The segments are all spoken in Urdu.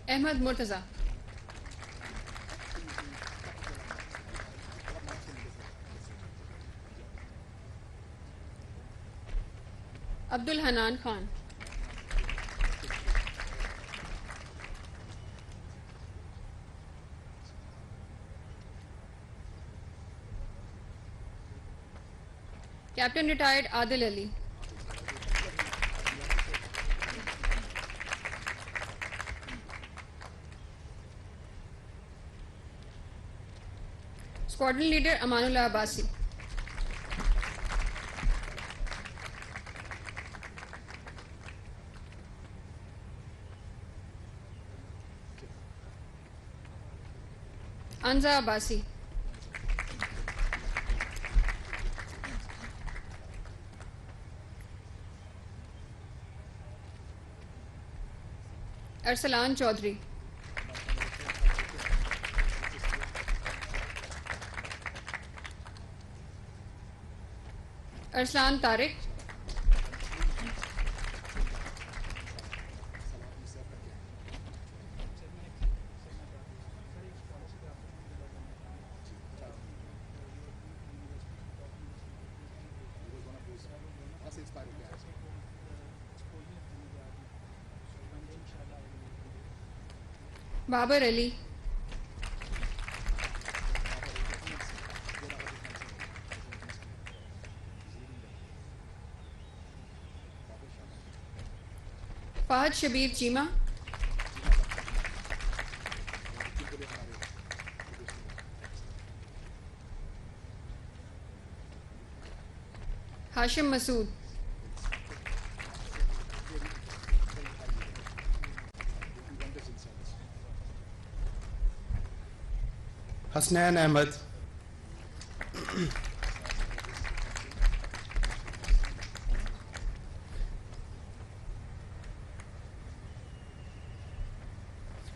احمد مرتضی. عبد الحنان خان. کیپٹن ریٹائرڈ عادل علی. Squadron leader Aman Ullah Abbasi. انزا عباسی. ارسلان چودھری. ارسلان طارق. بابر علی. فہد شبیر چیمہ. ہاشم مسعود. حسنین احمد.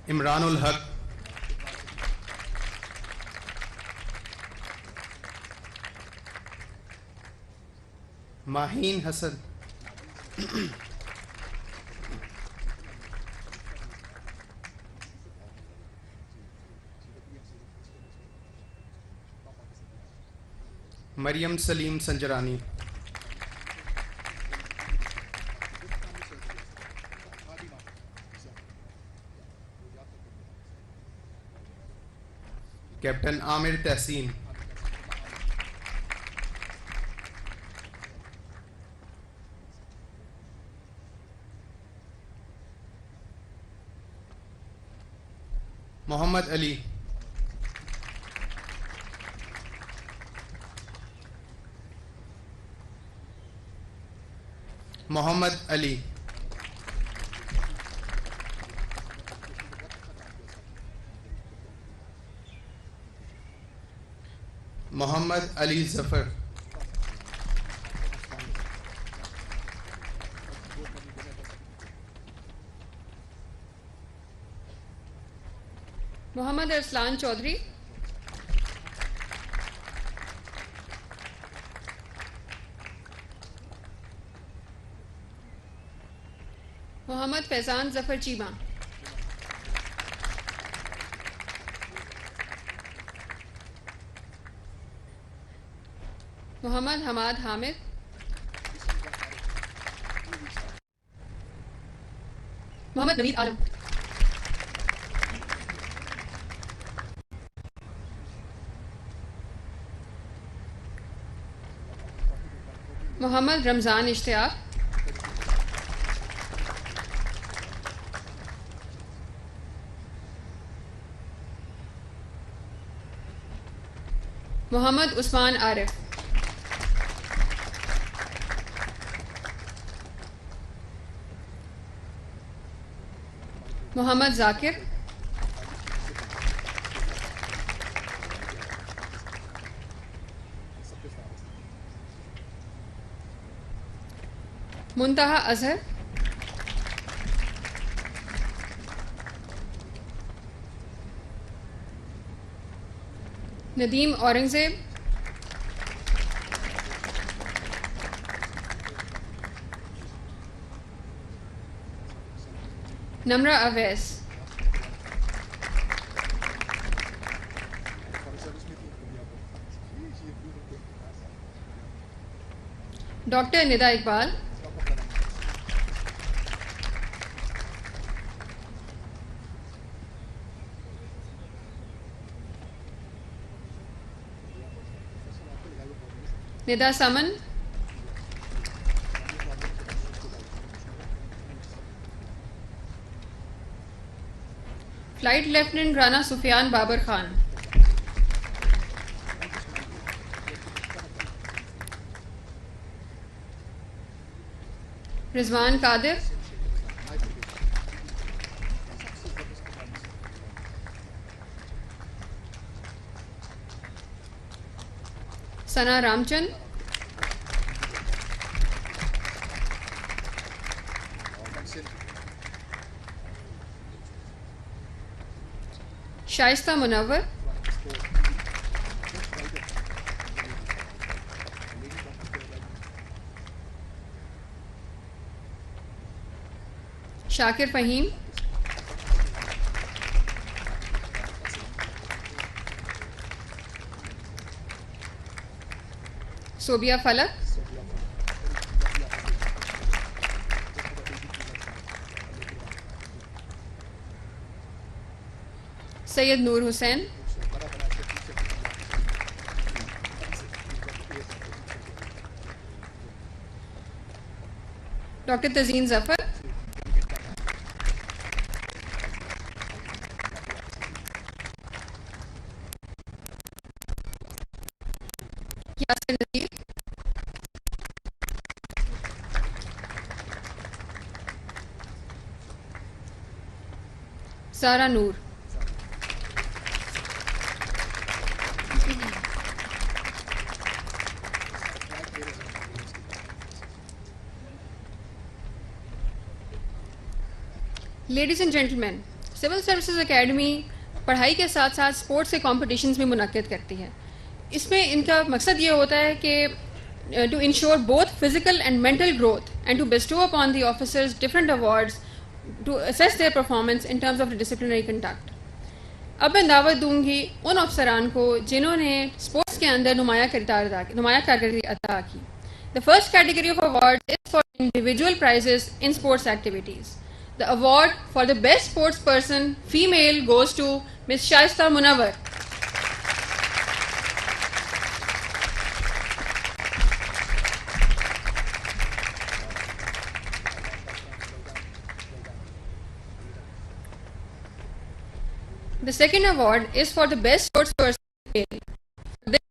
عمران الحق. ماہین حسن. مریم سلیم سنجرانی. کیپٹن عامر تحسین. محمد علی. محمد علی. محمد علی ظفر. محمد ارسلان چودھری. محمد فیضان ظفر چیمہ. محمد حماد حامد. محمد نوید عالم. محمد رمضان اشتیاق. محمد عثمان عارف. محمد ذاکر. منتہا اظہر. ندیم اورنگزیب. نمرہ Owais. Dr. Nida Iqbal, Nida Saman, Flight Lieutenant Rana Sufyan Babar Khan, Rizwan Qadir, Sana Ramchand, Shaista Munawwar, Shakir Fahim, Sobia Falak, Syed Noor Hussain, Dr. Tazeen Zafar, Yasir Nazir, Sara Noor. Ladies and gentlemen, civil services academy پڑھائی کے ساتھ ساتھ اسپورٹس کے کمپٹیشنز بھی منعقد کرتی ہے. اس میں ان کا مقصد یہ ہوتا ہے کہ to ensure both physical and mental growth and to bestow upon the officers different awards to assess their performance in terms of disciplinary conduct. اب میں دعوت دوں گی ان افسران کو جنہوں نے اسپورٹس کے اندر نمایاں کارکردگی عطا کی. The first category of award is for individual prizes in sports activities. The award for the best sports person female goes to Ms. Shaista Munawwar. The second award is for the best sports person female. This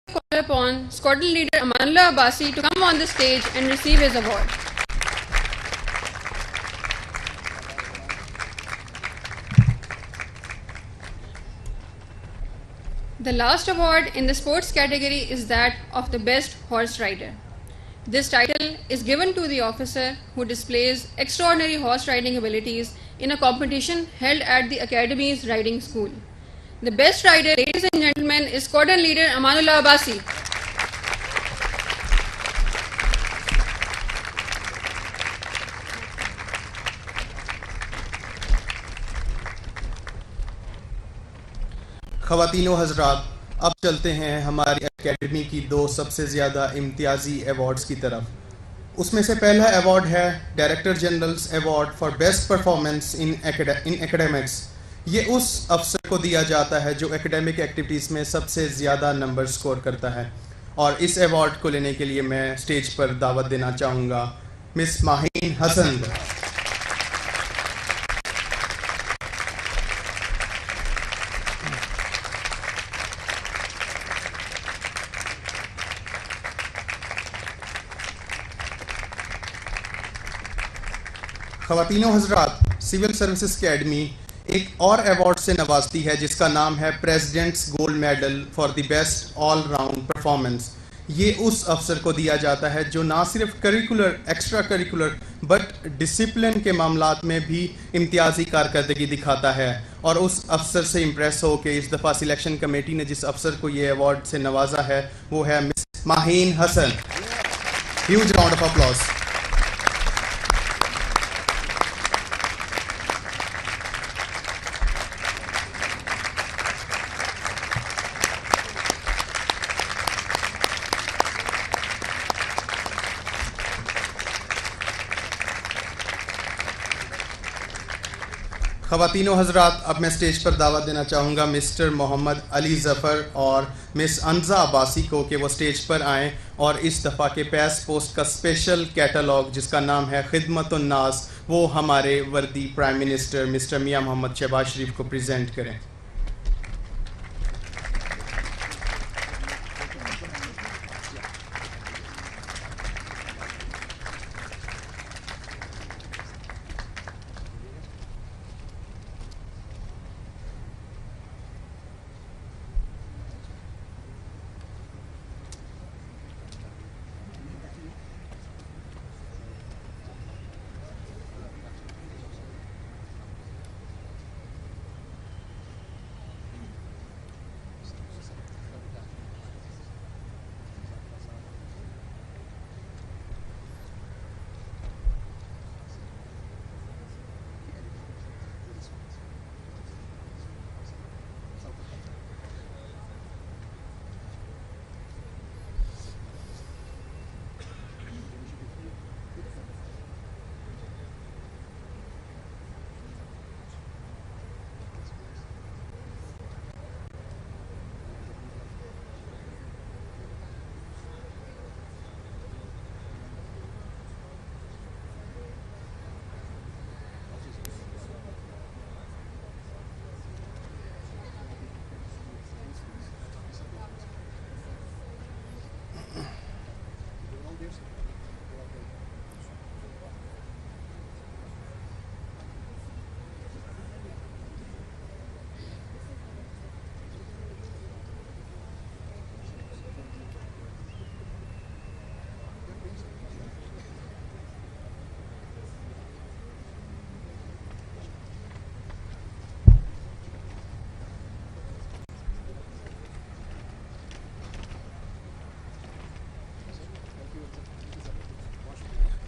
I call upon squadron leader Amanullah Abbasi to come on the stage and receive his award. The last award in the sports category is that of the best horse rider. This title is given to the officer who displays extraordinary horse riding abilities in a competition held at the Academy's riding school. The best rider, ladies and gentlemen, is Squadron Leader Amanullah Abbasi. خواتین و حضرات، اب چلتے ہیں ہماری اکیڈمی کی دو سب سے زیادہ امتیازی ایوارڈز کی طرف. اس میں سے پہلا ایوارڈ ہے director generals award for best performance in academics. یہ اس افسر کو دیا جاتا ہے جو ایکیڈیمک ایکٹیویٹیز میں سب سے زیادہ نمبر سکور کرتا ہے. اور اس ایوارڈ کو لینے کے لیے میں اسٹیج پر دعوت دینا چاہوں گا مس ماہین حسن. خواتین و حضرات، سول سروسز اکیڈمی ایک اور ایوارڈ سے نوازتی ہے جس کا نام ہے president's gold medal for the best all round performance. یہ اس افسر کو دیا جاتا ہے جو نہ صرف curricular extra curricular but discipline کے معاملات میں بھی امتیازی کارکردگی دکھاتا ہے. اور اس افسر سے امپریس ہو کہ اس دفعہ سلیکشن کمیٹی نے جس افسر کو یہ ایوارڈ سے نوازا ہے وہ ہے miss Maheen Hassan. Huge round of applause. خواتین و حضرات، اب میں اسٹیج پر دعوت دینا چاہوں گا مسٹر محمد علی ظفر اور مس انزا عباسی کو کہ وہ اسٹیج پر آئیں اور اس دفعہ کے پیس پوسٹ کا اسپیشل کیٹالاگ جس کا نام ہے خدمت الناس وہ ہمارے وردی پرائم منسٹر مسٹر میاں محمد شہباز شریف کو پریزنٹ کریں.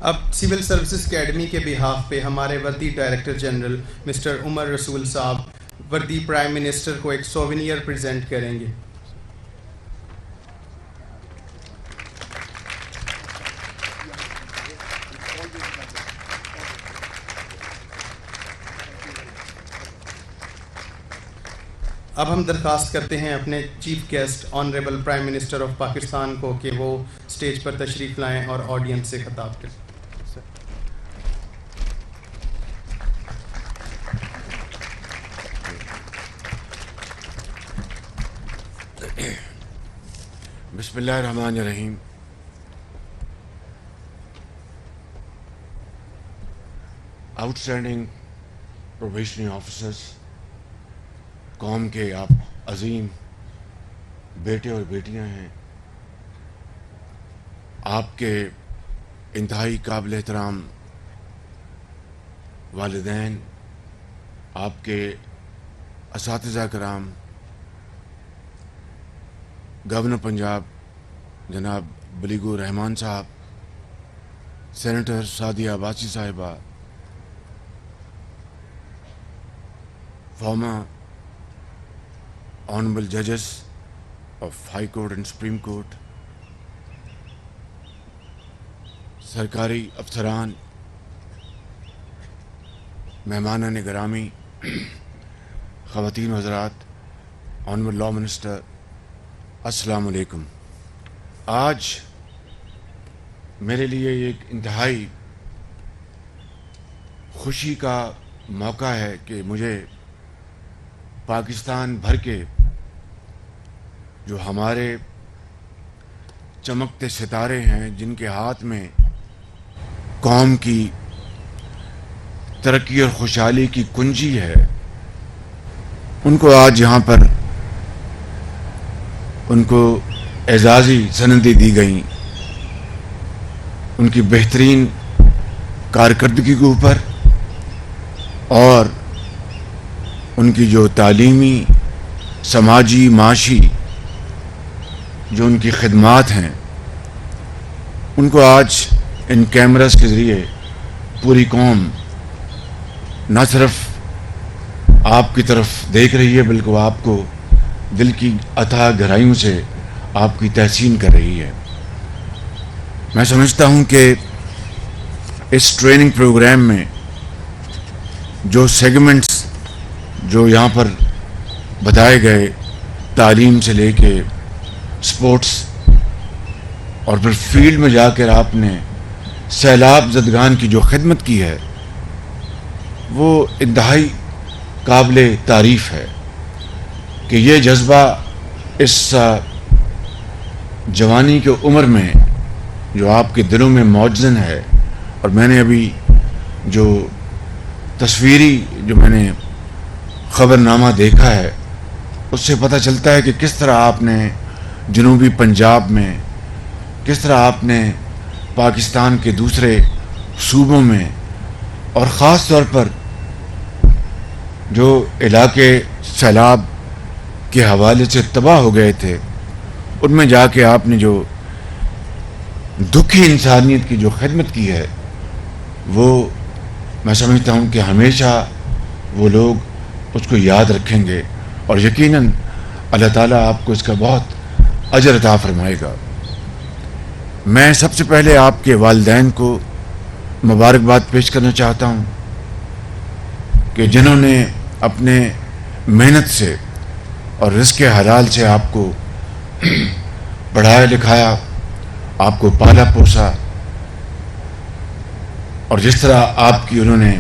اب سول سروسز اکیڈمی کے بہاف پہ ہمارے وردی ڈائریکٹر جنرل مسٹر عمر رسول صاحب وردی پرائم منسٹر کو ایک سوونیئر پریزنٹ کریں گے. اب ہم درخواست کرتے ہیں اپنے chief guest honourable prime minister of Pakistan کو کہ وہ اسٹیج پر تشریف لائیں اور آڈینس سے خطاب کریں. بسم اللہ الرحمن الرحیم. آؤٹسٹینڈنگ پروبیشنری آفیسرز، قوم کے آپ عظیم بیٹے اور بیٹیاں ہیں، آپ کے انتہائی قابل احترام والدین، آپ کے اساتذہ کرام، گورنر پنجاب جناب بلیغ الرحمان صاحب، سینیٹر سعدیہ عباسی صاحبہ، former honorable judges of High Court and Supreme Court، سرکاری افسران، مہمانان گرامی، خواتین و حضرات، آنریبل لا منسٹر، السلام علیکم. آج میرے لیے ایک انتہائی خوشی کا موقع ہے کہ مجھے پاکستان بھر کے جو ہمارے چمکتے ستارے ہیں، جن کے ہاتھ میں قوم کی ترقی اور خوشحالی کی کنجی ہے، ان کو آج یہاں پر ان کو اعزازی سندیں دی گئیں ان کی بہترین کارکردگی کے اوپر، اور ان کی جو تعلیمی، سماجی، معاشی جو ان کی خدمات ہیں، ان کو آج ان کیمراز کے ذریعے پوری قوم نہ صرف آپ کی طرف دیکھ رہی ہے بلکہ وہ آپ کو دل کی اتھاہ گہرائیوں سے آپ کی تحسین کر رہی ہے. میں سمجھتا ہوں کہ اس ٹریننگ پروگرام میں جو سیگمنٹس جو یہاں پر بتائے گئے تعلیم سے لے کے سپورٹس اور پھر فیلڈ میں جا کر آپ نے سیلاب زدگان کی جو خدمت کی ہے وہ انتہائی قابل تعریف ہے کہ یہ جذبہ اس جوانی کی عمر میں جو آپ کے دلوں میں موجزن ہے. اور میں نے ابھی جو تصویری جو میں نے خبر نامہ دیکھا ہے اس سے پتہ چلتا ہے کہ کس طرح آپ نے جنوبی پنجاب میں، کس طرح آپ نے پاکستان کے دوسرے صوبوں میں، اور خاص طور پر جو علاقے سیلاب کے حوالے سے تباہ ہو گئے تھے ان میں جا کے آپ نے جو دکھی انسانیت کی جو خدمت کی ہے وہ میں سمجھتا ہوں کہ ہمیشہ وہ لوگ اس کو یاد رکھیں گے اور یقیناً اللہ تعالیٰ آپ کو اس کا بہت اجر عطا فرمائے گا. میں سب سے پہلے آپ کے والدین کو مبارکباد پیش کرنا چاہتا ہوں کہ جنہوں نے اپنے محنت سے اور رزق حلال سے آپ کو پڑھایا لکھایا، آپ کو پالا پوسا، اور جس طرح آپ کی انہوں نے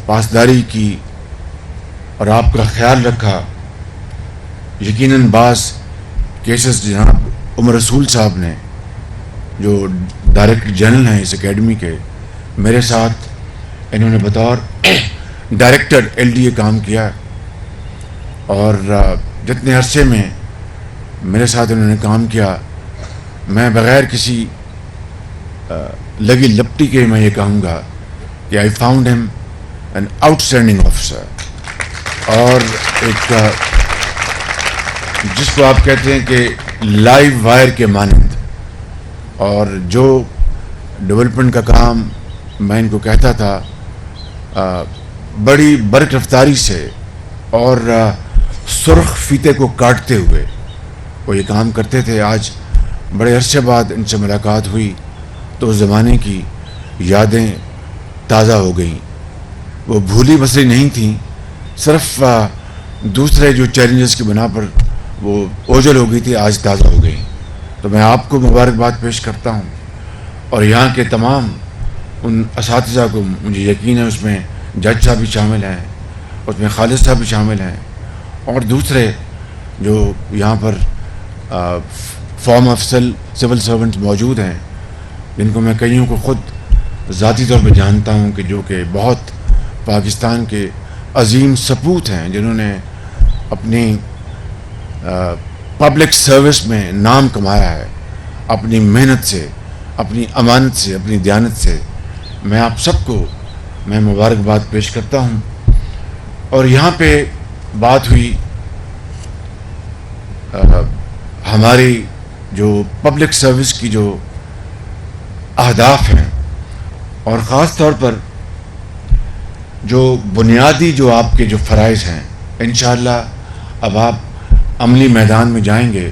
پاسداری کی اور آپ کا خیال رکھا. یقیناً بعض کیسز جناب عمر رسول صاحب نے جو ڈائریکٹر جنرل ہیں اس اکیڈمی کے، میرے ساتھ انہوں نے بطور ڈائریکٹر LDA کام کیا، اور جتنے عرصے میں میرے ساتھ انہوں نے کام کیا میں بغیر کسی لگی لپٹی کے میں یہ کہوں گا کہ آئی فاؤنڈ ہم این آؤٹ اسٹینڈنگ آفیسر. اور ایک جس کو آپ کہتے ہیں کہ لائیو وائر کے مانند، اور جو ڈیولپمنٹ کا کام میں ان کو کہتا تھا بڑی برق رفتاری سے اور سرخ فیتے کو کاٹتے ہوئے وہ یہ کام کرتے تھے. آج بڑے عرصے بعد ان سے ملاقات ہوئی تو اس زمانے کی یادیں تازہ ہو گئیں. وہ بھولی بسری نہیں تھیں، صرف دوسرے جو چیلنجز کی بنا پر وہ اوجھل ہو گئی تھی، آج تازہ ہو گئی. تو میں آپ کو مبارکباد پیش کرتا ہوں، اور یہاں کے تمام ان اساتذہ کو مجھے یقین ہے اس میں جج صاحب بھی شامل ہیں، اس میں خالد صاحب بھی شامل ہیں، اور دوسرے جو یہاں پر فارم آف سول سرونٹس موجود ہیں جن کو میں کئیوں کو خود ذاتی طور پہ جانتا ہوں کہ جو کہ بہت پاکستان کے عظیم سپوت ہیں، جنہوں نے اپنی پبلک سروس میں نام کمایا ہے اپنی محنت سے، اپنی امانت سے، اپنی دیانت سے. میں آپ سب کو میں مبارکباد پیش کرتا ہوں. اور یہاں پہ بات ہوئی ہماری جو پبلک سروس کی جو اہداف ہیں، اور خاص طور پر جو بنیادی جو آپ کے جو فرائض ہیں. انشاءاللہ اب آپ عملی میدان میں جائیں گے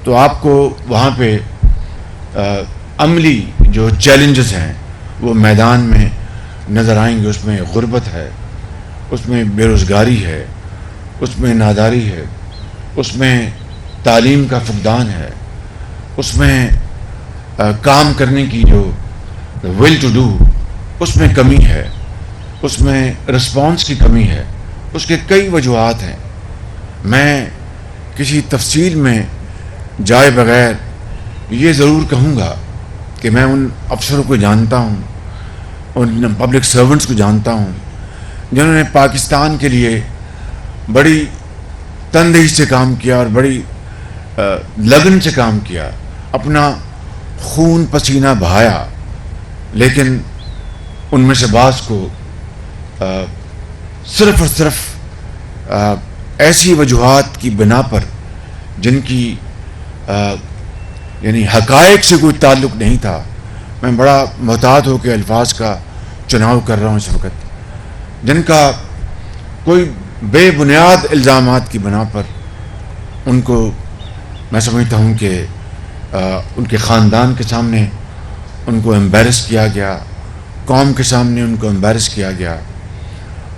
تو آپ کو وہاں پہ عملی جو چیلنجز ہیں وہ میدان میں نظر آئیں گے. اس میں غربت ہے، اس میں بے روزگاری ہے، اس میں ناداری ہے، اس میں تعلیم کا فقدان ہے، اس میں کام کرنے کی جو ول ٹو ڈو اس میں کمی ہے، اس میں رسپانس کی کمی ہے. اس کے کئی وجوہات ہیں. میں کسی تفصیل میں جائے بغیر یہ ضرور کہوں گا کہ میں ان افسروں کو جانتا ہوں، ان پبلک سرونٹس کو جانتا ہوں جنہوں نے پاکستان کے لیے بڑی تندہی سے کام کیا اور بڑی لگن سے کام کیا، اپنا خون پسینہ بہایا. لیکن ان میں سے بعض کو صرف اور صرف ایسی وجوہات کی بنا پر جن کی یعنی حقائق سے کوئی تعلق نہیں تھا. میں بڑا محتاط ہو کے الفاظ کا چناؤ کر رہا ہوں اس وقت، جن کا کوئی بے بنیاد الزامات کی بنا پر ان کو میں سمجھتا ہوں کہ ان کے خاندان کے سامنے ان کو ایمبیرس کیا گیا، قوم کے سامنے ان کو ایمبیرس کیا گیا.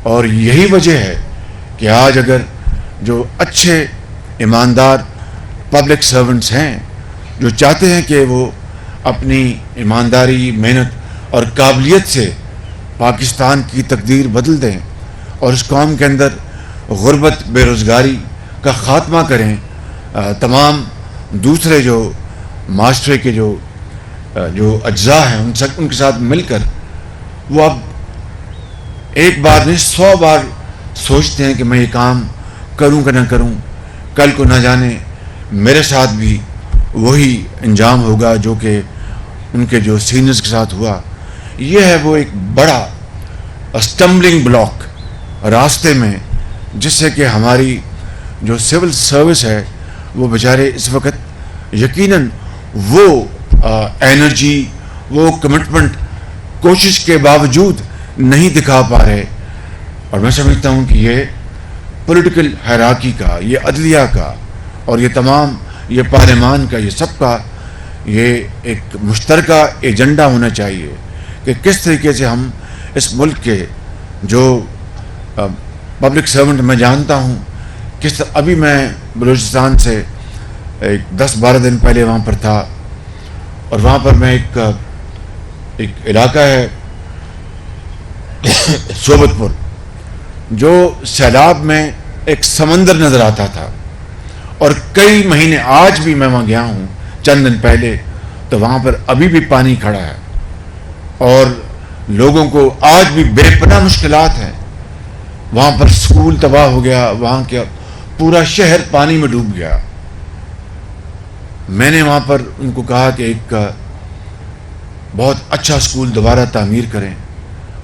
اور یہی وجہ ہے کہ آج اگر جو اچھے ایماندار پبلک سرونٹس ہیں جو چاہتے ہیں کہ وہ اپنی ایمانداری محنت اور قابلیت سے پاکستان کی تقدیر بدل دیں اور اس قوم کے اندر غربت بے روزگاری کا خاتمہ کریں، تمام دوسرے جو معاشرے کے جو اجزاء ہیں ان کے ساتھ مل کر وہ اب ایک بار نہیں 100 بار سوچتے ہیں کہ میں یہ کام کروں کہ نہ کروں، کل کو نہ جانے میرے ساتھ بھی وہی انجام ہوگا جو کہ ان کے جو سینئرز کے ساتھ ہوا. یہ ہے وہ ایک بڑا اسٹمبلنگ بلاک راستے میں جس سے کہ ہماری جو سول سروس ہے وہ بیچارے اس وقت یقیناً وہ انرجی وہ کمٹمنٹ کوشش کے باوجود نہیں دکھا پا رہے. اور میں سمجھتا ہوں کہ یہ پولیٹیکل ہیراکی کا، یہ عدلیہ کا اور یہ تمام یہ پارلیمان کا، یہ سب کا یہ ایک مشترکہ ایجنڈا ہونا چاہیے کہ کس طریقے سے ہم اس ملک کے جو پبلک سرونٹ میں جانتا ہوں کس ابھی میں بلوچستان سے 10-12 دن پہلے وہاں پر تھا اور وہاں پر میں ایک علاقہ ہے صوبت پور جو سیلاب میں ایک سمندر نظر آتا تھا اور کئی مہینے آج بھی میں وہاں گیا ہوں چند دن پہلے تو وہاں پر ابھی بھی پانی کھڑا ہے اور لوگوں کو آج بھی بے پناہ مشکلات ہیں. وہاں پر اسکول تباہ ہو گیا، وہاں کا پورا شہر پانی میں ڈوب گیا. میں نے وہاں پر ان کو کہا کہ ایک بہت اچھا اسکول دوبارہ تعمیر کریں.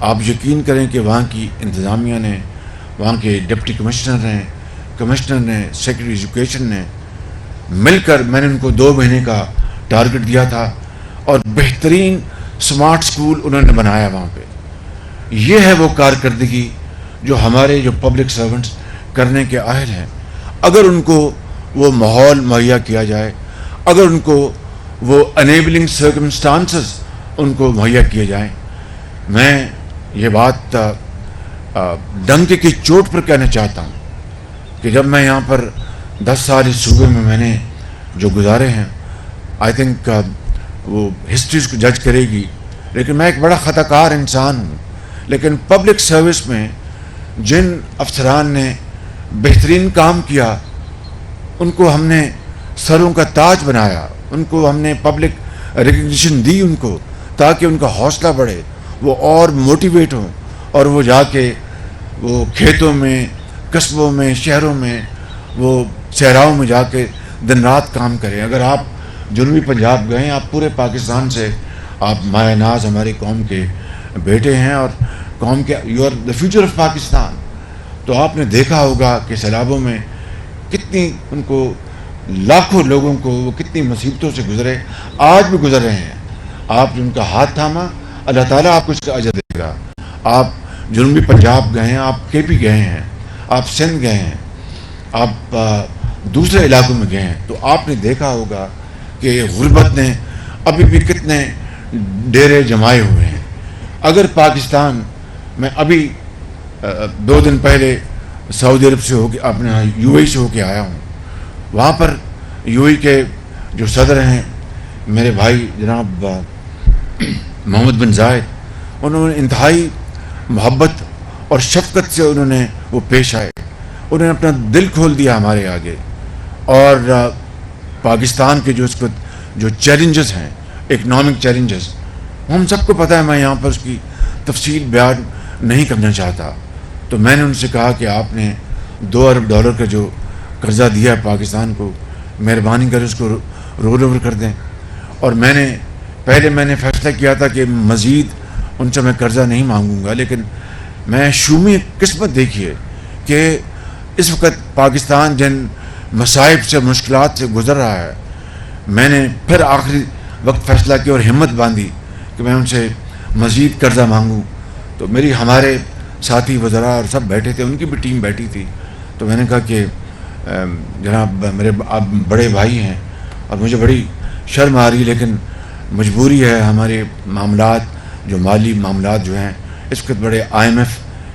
آپ یقین کریں کہ وہاں کی انتظامیہ نے، وہاں کے ڈپٹی کمشنر نے سیکرٹری ایجوکیشن نے مل کر میں نے ان کو 2 مہینے کا ٹارگٹ دیا تھا اور بہترین سمارٹ اسکول انہوں نے بنایا وہاں پہ. یہ ہے وہ کارکردگی جو ہمارے جو پبلک سرونٹس کرنے کے اہل ہیں. اگر ان کو وہ ماحول مہیا کیا جائے، اگر ان کو وہ انیبلنگ سرکمسٹانسز ان کو مہیا کیے جائیں. میں یہ بات ڈنکے کی چوٹ پر کہنا چاہتا ہوں کہ جب میں یہاں پر 10 سال اس صوبے میں نے جو گزارے ہیں، آئی تھنک وہ ہسٹری اس کو جج کرے گی، لیکن میں ایک بڑا خطا کار انسان ہوں. لیکن پبلک سروس میں جن افسران نے بہترین کام کیا ان کو ہم نے سروں کا تاج بنایا، ان کو ہم نے پبلک ریکگنیشن دی ان کو تاکہ ان کا حوصلہ بڑھے، وہ اور موٹیویٹ ہوں اور وہ جا کے وہ کھیتوں میں، قصبوں میں، شہروں میں، وہ صحراؤں میں جا کے دن رات کام کریں. اگر آپ جنوبی پنجاب گئے، آپ پورے پاکستان سے آپ مایہ ناز ہماری قوم کے بیٹے ہیں اور قوم کے you are the future of Pakistan. تو آپ نے دیکھا ہوگا کہ سیلابوں میں کتنی ان کو لاکھوں لوگوں کو وہ کتنی مصیبتوں سے گزرے، آج بھی گزر رہے ہیں. آپ ان کا ہاتھ تھاما، اللہ تعالیٰ آپ کو اس کا اجر دے گا. آپ جنوبی پنجاب گئے ہیں، آپ کے پی گئے ہیں، آپ سندھ گئے ہیں، آپ دوسرے علاقوں میں گئے ہیں، تو آپ نے دیکھا ہوگا کہ غربت نے ابھی بھی کتنے ڈیرے جمائے ہوئے ہیں. اگر پاکستان میں ابھی 2 دن پہلے سعودی عرب سے ہو کے اپنے یو اے سے ہو کے آیا ہوں. وہاں پر یو اے کے جو صدر ہیں میرے بھائی جناب محمد بن زائد، انہوں نے انتہائی محبت اور شفقت سے انہوں نے وہ پیش آئے، انہوں نے اپنا دل کھول دیا ہمارے آگے. اور پاکستان کے جو چیلنجز ہیں، اکنامک چیلنجز، ہم سب کو پتہ ہے، میں یہاں پر اس کی تفصیل بیان نہیں کرنا چاہتا. تو میں نے ان سے کہا کہ آپ نے $2 ارب کا جو قرضہ دیا ہے پاکستان کو، مہربانی کر اس کو رول اوور کر دیں. اور میں نے فیصلہ کیا تھا کہ مزید ان سے میں قرضہ نہیں مانگوں گا، لیکن میں شومی قسمت دیکھیے کہ اس وقت پاکستان جن مصائب سے، مشکلات سے گزر رہا ہے، میں نے پھر آخری وقت فیصلہ کیا اور ہمت باندھی کہ میں ان سے مزید قرضہ مانگوں. تو ہمارے ساتھی وزراء اور سب بیٹھے تھے، ان کی بھی ٹیم بیٹھی تھی. تو میں نے کہا کہ جناب میرے آپ بڑے بھائی ہیں اور مجھے بڑی شرم آ رہی، لیکن مجبوری ہے، ہمارے معاملات جو مالی معاملات جو ہیں اس وقت بڑے IMF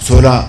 16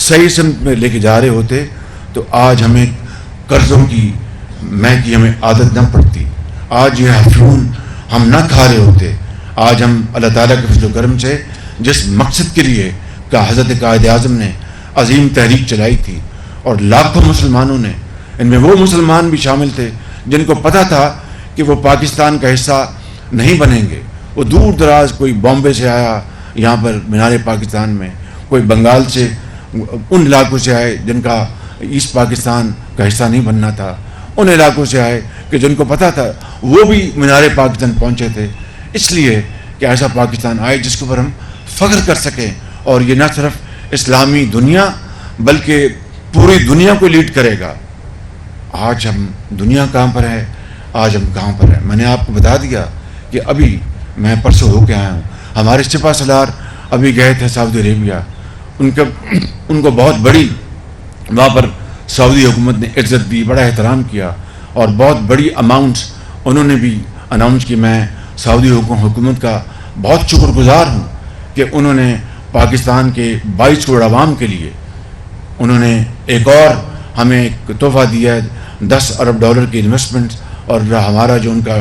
صحیح سمت میں لے کے جا رہے ہوتے تو آج ہمیں قرضوں کی ہمیں عادت نہ پڑتی، آج یہ افیون ہم نہ کھا رہے ہوتے. آج ہم اللہ تعالیٰ کے فضل و کرم سے جس مقصد کے لیے کہ حضرت قائد اعظم نے عظیم تحریک چلائی تھی اور لاکھوں مسلمانوں نے، ان میں وہ مسلمان بھی شامل تھے جن کو پتہ تھا کہ وہ پاکستان کا حصہ نہیں بنیں گے، وہ دور دراز، کوئی بامبے سے آیا یہاں پر مینار پاکستان میں، کوئی بنگال سے، ان علاقوں سے آئے جن کا ایسٹ پاکستان کا حصہ نہیں بننا تھا، ان علاقوں سے آئے کہ جن کو پتہ تھا وہ بھی مینار پاکستان پہنچے تھے، اس لیے کہ ایسا پاکستان آئے جس کے اوپر ہم فخر کر سکیں، اور یہ نہ صرف اسلامی دنیا بلکہ پوری دنیا کو لیڈ کرے گا. آج ہم دنیا کہاں پر ہے، آج ہم کہاں پر ہیں. میں نے آپ کو بتا دیا کہ ابھی میں پرسوں ہو کے آیا ہوں، ہمارے سپہ سالار ابھی گئے تھے سعودی عربیہ، ان کو بہت بڑی وہاں پر سعودی حکومت نے عزت دی، بڑا احترام کیا، اور بہت بڑی اماؤنٹس انہوں نے بھی اناؤنس کی. میں سعودی حکومت کا بہت شکر گزار ہوں کہ انہوں نے پاکستان کے 22 کروڑ عوام کے لیے انہوں نے ایک اور ہمیں ایک تحفہ دیا ہے، $10 ارب کی انویسٹمنٹ، اور ہمارا جو ان کا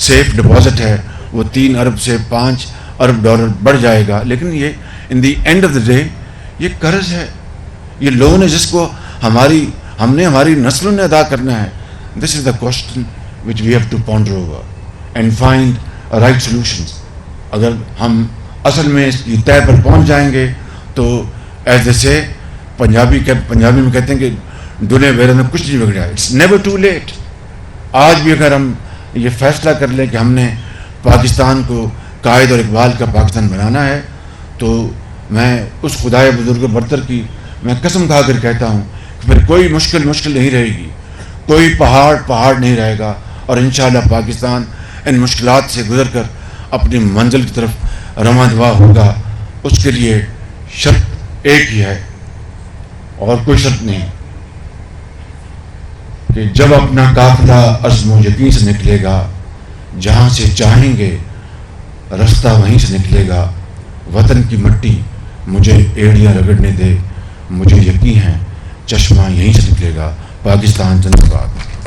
سیف ڈپازٹ ہے وہ 3 ارب سے 5 ارب ڈالر بڑھ جائے گا. لیکن یہ in the end of the day یہ قرض ہے، یہ لون ہے جس کو ہم نے ہماری نسلوں نے ادا کرنا ہے. This is the question which we have to ponder over and find right solutions. اگر ہم اصل میں اس کی طے پر پہنچ جائیں گے تو ایز اے سے پنجابی میں کہتے ہیں کہ دنیا ویرے میں کچھ نہیں بگڑا. It's never too late. آج بھی اگر ہم یہ فیصلہ کر لیں کہ ہم نے پاکستان کو قائد اور اقبال کا پاکستان بنانا ہے تو میں اس خدائے بزرگ برتر کی میں قسم کھا کر کہتا ہوں کہ پھر کوئی مشکل نہیں رہے گی، کوئی پہاڑ نہیں رہے گا، اور انشاءاللہ پاکستان ان مشکلات سے گزر کر اپنی منزل کی طرف رواں دوا ہوگا. اس کے لیے شرط ایک ہی ہے اور کوئی شرط نہیں کہ جب اپنا قافلہ عزم و یقین سے نکلے گا، جہاں سے چاہیں گے رستہ وہیں سے نکلے گا. وطن کی مٹی مجھے ایڑیاں رگڑنے دے، مجھے یقین ہے چشمہ یہیں سے نکلے گا. پاکستان زندہ باد.